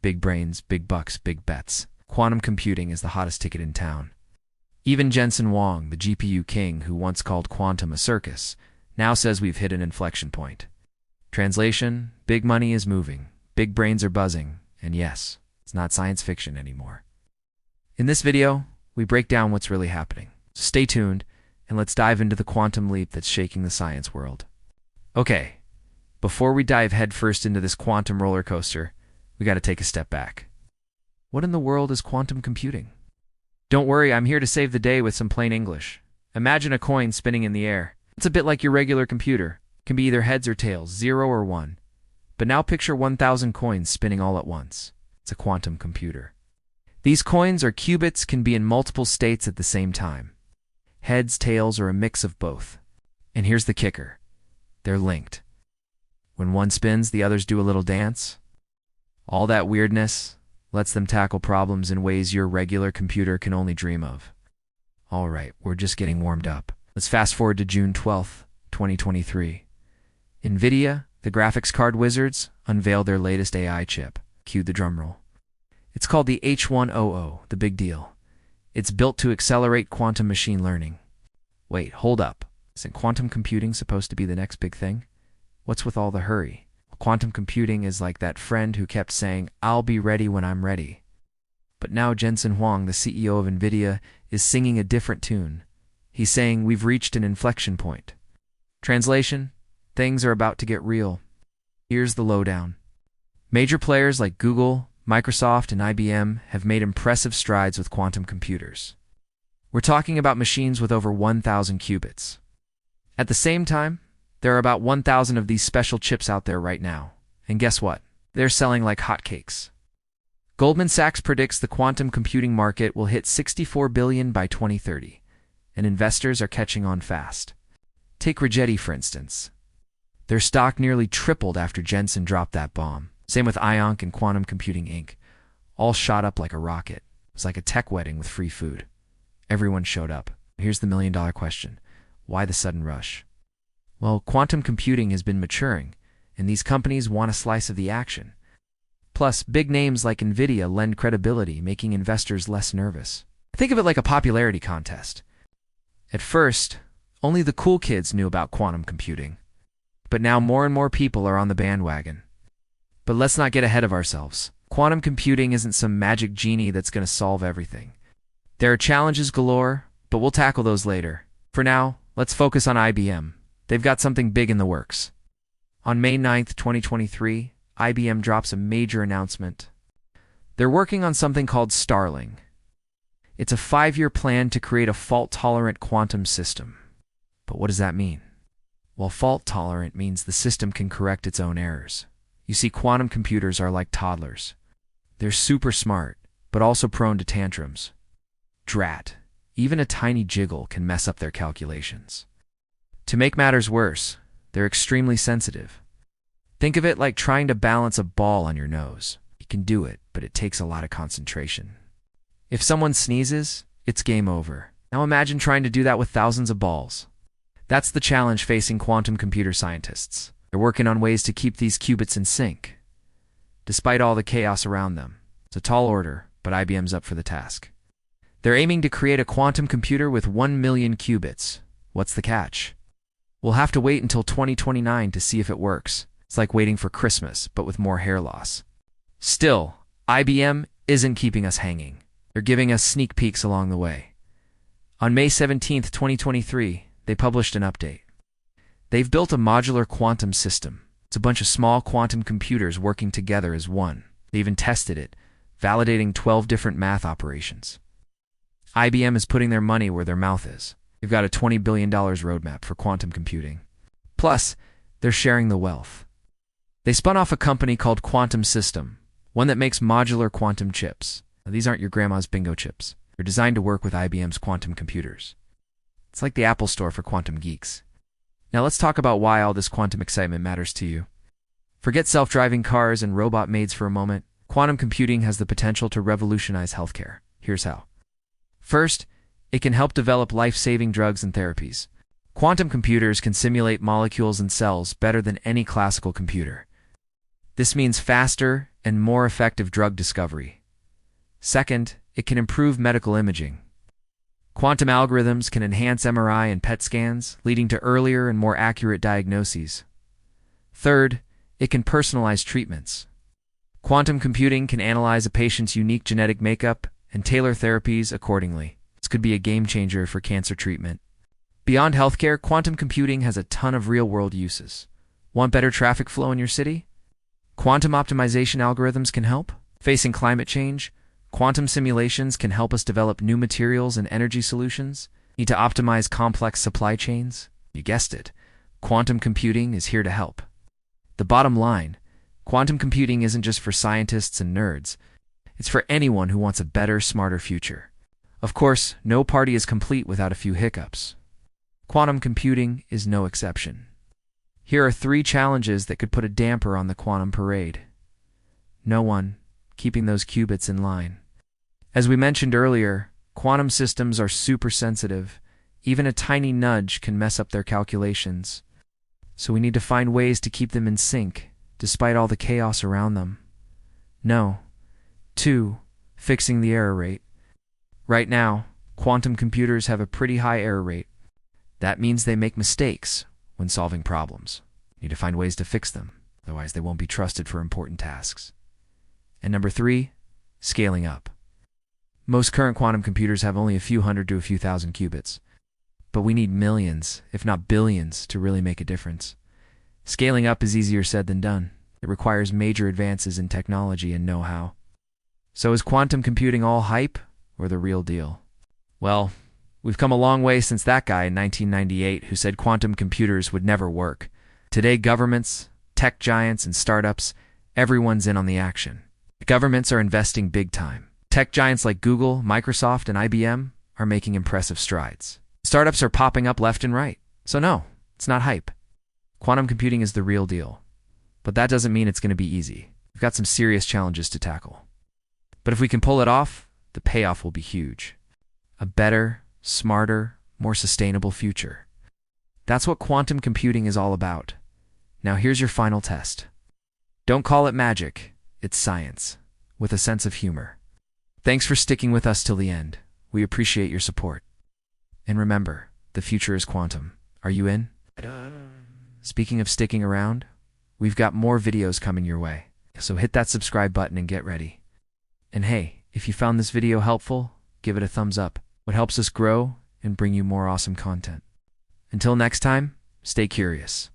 Big brains, big bucks, big bets. Quantum computing is the hottest ticket in town. Even Jensen Huang, the GPU king who once called quantum a circus, now says we've hit an inflection point. Translation: big money is moving, big brains are buzzing, and yes, it's not science fiction anymore. In this video, we break down what's really happening. So stay tuned, and let's dive into the quantum leap that's shaking the science world. Okay, before we dive headfirst into this quantum roller coaster, we got to take a step back. What in the world is quantum computing? Don't worry, I'm here to save the day with some plain English. Imagine a coin spinning in the air. It's a bit like your regular computer. It can be either heads or tails, 0 or 1. But now picture 1,000 coins spinning all at once. It's a quantum computer. These coins or qubits can be in multiple states at the same time. Heads, tails, or a mix of both. And here's the kicker. They're linked. When one spins, the others do a little dance. All that weirdness lets them tackle problems in ways your regular computer can only dream of. All right, we're just getting warmed up. Let's fast forward to June 12th, 2023. Nvidia, the graphics card wizards, unveiled their latest AI chip. Cue the drumroll. It's called the H100, the big deal. It's built to accelerate quantum machine learning. Wait, hold up. Isn't quantum computing supposed to be the next big thing? What's with all the hurry? Quantum computing is like that friend who kept saying, "I'll be ready when I'm ready." But now Jensen Huang, the CEO of Nvidia, is singing a different tune. He's saying we've reached an inflection point. Translation: things are about to get real. Here's the lowdown. Major players like Google, Microsoft, and IBM have made impressive strides with quantum computers. We're talking about machines with over 1,000 qubits. At the same time, there are about 1,000 of these special chips out there right now. And guess what? They're selling like hotcakes. Goldman Sachs predicts the quantum computing market will hit $64 billion by 2030, and investors are catching on fast. Take Rigetti, for instance. Their stock nearly tripled after Jensen dropped that bomb. Same with Ionc and Quantum Computing Inc. All shot up like a rocket. It was like a tech wedding with free food. Everyone showed up. Here's the million-dollar question. Why the sudden rush? Well, quantum computing has been maturing, and these companies want a slice of the action. Plus, big names like Nvidia lend credibility, making investors less nervous. Think of it like a popularity contest. At first, only the cool kids knew about quantum computing. But now more and more people are on the bandwagon. But let's not get ahead of ourselves. Quantum computing isn't some magic genie that's going to solve everything. There are challenges galore, but we'll tackle those later. For now, let's focus on IBM. They've got something big in the works. On May 9th, 2023, IBM drops a major announcement. They're working on something called Starling. It's a 5-year plan to create a fault-tolerant quantum system. But what does that mean? Well, fault-tolerant means the system can correct its own errors. You see, quantum computers are like toddlers. They're super smart, but also prone to tantrums. Drat, even a tiny jiggle can mess up their calculations. To make matters worse, they're extremely sensitive. Think of it like trying to balance a ball on your nose. You can do it, but it takes a lot of concentration. If someone sneezes, it's game over. Now imagine trying to do that with thousands of balls. That's the challenge facing quantum computer scientists. They're working on ways to keep these qubits in sync, despite all the chaos around them. It's a tall order, but IBM's up for the task. They're aiming to create a quantum computer with 1 million qubits. What's the catch? We'll have to wait until 2029 to see if it works. It's like waiting for Christmas, but with more hair loss. Still, IBM isn't keeping us hanging. They're giving us sneak peeks along the way. On May 17th, 2023, they published an update. They've built a modular quantum system. It's a bunch of small quantum computers working together as one. They even tested it, validating 12 different math operations. IBM is putting their money where their mouth is. They've got a $20 billion roadmap for quantum computing. Plus, they're sharing the wealth. They spun off a company called Quantum System, one that makes modular quantum chips. Now, these aren't your grandma's bingo chips. They're designed to work with IBM's quantum computers. It's like the Apple Store for quantum geeks. Now let's talk about why all this quantum excitement matters to you. Forget self-driving cars and robot maids for a moment. Quantum computing has the potential to revolutionize healthcare. Here's how. First, it can help develop life-saving drugs and therapies. Quantum computers can simulate molecules and cells better than any classical computer. This means faster and more effective drug discovery. Second, it can improve medical imaging. Quantum algorithms can enhance MRI and PET scans, leading to earlier and more accurate diagnoses. Third, it can personalize treatments. Quantum computing can analyze a patient's unique genetic makeup and tailor therapies accordingly. This could be a game changer for cancer treatment. Beyond healthcare, quantum computing has a ton of real-world uses. Want better traffic flow in your city? Quantum optimization algorithms can help. Facing climate change, quantum simulations can help us develop new materials and energy solutions. Need to optimize complex supply chains? You guessed it. Quantum computing is here to help. The bottom line, quantum computing isn't just for scientists and nerds. It's for anyone who wants a better, smarter future. Of course, no party is complete without a few hiccups. Quantum computing is no exception. Here are 3 challenges that could put a damper on the quantum parade. No one, keeping those qubits in line. As we mentioned earlier, quantum systems are super sensitive. Even a tiny nudge can mess up their calculations. So we need to find ways to keep them in sync, despite all the chaos around them. No. 2. Fixing the error rate. Right now, quantum computers have a pretty high error rate. That means they make mistakes when solving problems. You need to find ways to fix them, otherwise they won't be trusted for important tasks. And number 3, scaling up. Most current quantum computers have only a few hundred to a few thousand qubits. But we need millions, if not billions, to really make a difference. Scaling up is easier said than done. It requires major advances in technology and know-how. So is quantum computing all hype or the real deal? Well, we've come a long way since that guy in 1998 who said quantum computers would never work. Today, governments, tech giants, and startups, everyone's in on the action. Governments are investing big time. Tech giants like Google, Microsoft, and IBM are making impressive strides. Startups are popping up left and right. So no, it's not hype. Quantum computing is the real deal. But that doesn't mean it's going to be easy. We've got some serious challenges to tackle. But if we can pull it off, the payoff will be huge. A better, smarter, more sustainable future. That's what quantum computing is all about. Now here's your final test. Don't call it magic, it's science, with a sense of humor. Thanks for sticking with us till the end. We appreciate your support. And remember, the future is quantum. Are you in? Speaking of sticking around, we've got more videos coming your way. So hit that subscribe button and get ready. And hey, if you found this video helpful, give it a thumbs up. It helps us grow and bring you more awesome content. Until next time, stay curious.